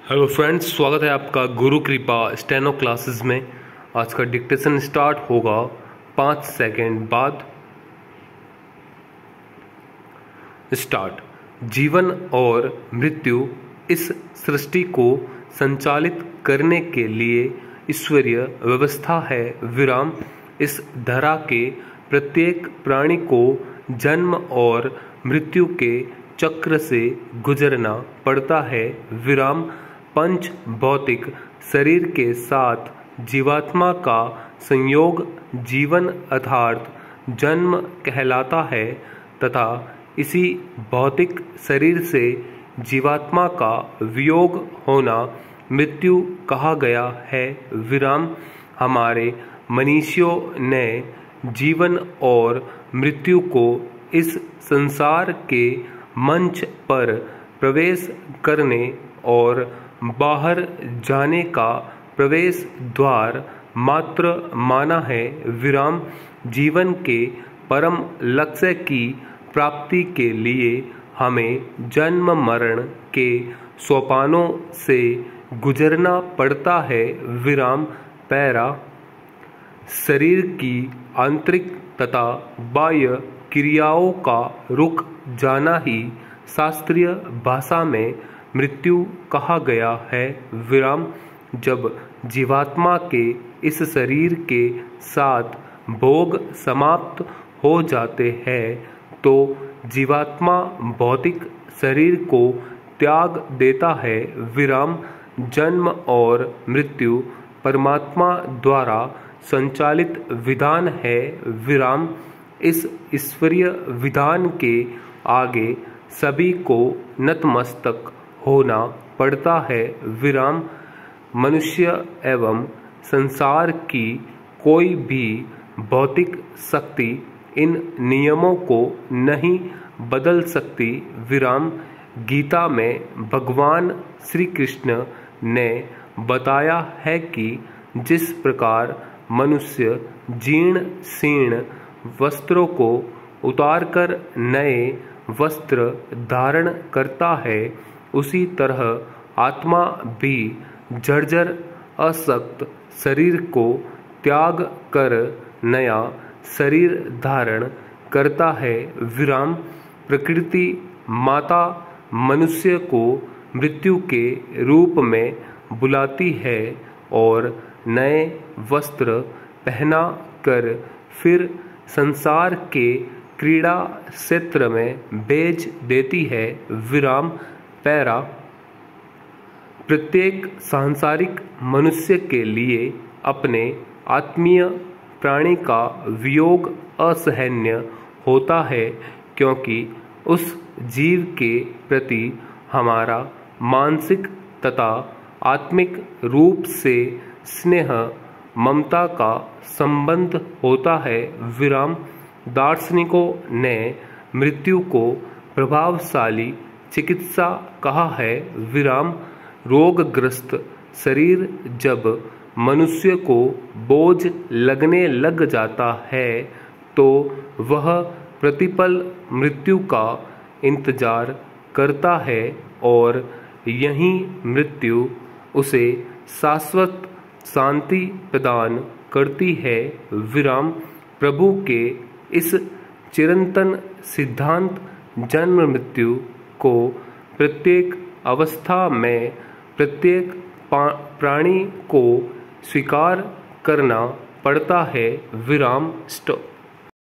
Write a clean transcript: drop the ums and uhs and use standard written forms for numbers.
Hello friends, स्वागत है आपका गुरु कृपा स्टेनो क्लासेस में। आज का डिक्टेशन स्टार्ट होगा 5 सेकंड बाद। स्टार्ट। जीवन और मृत्यु इस सृष्टि को संचालित करने के लिए ईश्वरीय व्यवस्था है। विराम। इस धरा के प्रत्येक प्राणी को जन्म और मृत्यु के चक्र से गुजरना पड़ता है। विराम। पंच भौतिक शरीर के साथ जीवात्मा का संयोग जीवन अर्थात जन्म कहलाता है तथा इसी भौतिक शरीर से जीवात्मा का वियोग होना मृत्यु कहा गया है। विराम। हमारे मनीषियों ने जीवन और मृत्यु को इस संसार के मंच पर प्रवेश करने और बाहर जाने का प्रवेश द्वार मात्र माना है। विराम। जीवन के परम लक्ष्य की प्राप्ति के लिए हमें जन्म मरण के सोपानों से गुजरना पड़ता है। विराम। पैरा। शरीर की आंतरिक तथा बाह्य क्रियाओं का रुक जाना ही शास्त्रीय भाषा में मृत्यु कहा गया है। विराम। जब जीवात्मा के इस शरीर के साथ भोग समाप्त हो जाते हैं तो जीवात्मा भौतिक शरीर को त्याग देता है। विराम। जन्म और मृत्यु परमात्मा द्वारा संचालित विधान है। विराम। इस ईश्वरीय विधान के आगे सभी को नतमस्तक होना पड़ता है। विराम। मनुष्य एवं संसार की कोई भी भौतिक शक्ति इन नियमों को नहीं बदल सकती। विराम। गीता में भगवान श्री कृष्ण ने बताया है कि जिस प्रकार मनुष्य जीर्ण शीर्ण वस्त्रों को उतारकर नए वस्त्र धारण करता है उसी तरह आत्मा भी जर्जर अशक्त शरीर को त्याग कर नया शरीर धारण करता है। विराम। प्रकृति माता मनुष्य को मृत्यु के रूप में बुलाती है और नए वस्त्र पहना कर फिर संसार के क्रीड़ा क्षेत्र में भेज देती है। विराम। पैरा। प्रत्येक सांसारिक मनुष्य के लिए अपने आत्मीय प्राणी का वियोग असहनीय होता है क्योंकि उस जीव के प्रति हमारा मानसिक तथा आत्मिक रूप से स्नेह ममता का संबंध होता है। विराम। दार्शनिकों ने मृत्यु को प्रभावशाली चिकित्सा कहा है। विराम। रोगग्रस्त शरीर जब मनुष्य को बोझ लगने लग जाता है तो वह प्रतिपल मृत्यु का इंतजार करता है और यही मृत्यु उसे शाश्वत शांति प्रदान करती है। विराम। प्रभु के इस चिरंतन सिद्धांत जन्म मृत्यु को प्रत्येक अवस्था में प्रत्येक प्राणी को स्वीकार करना पड़ता है। विराम। स्टॉप।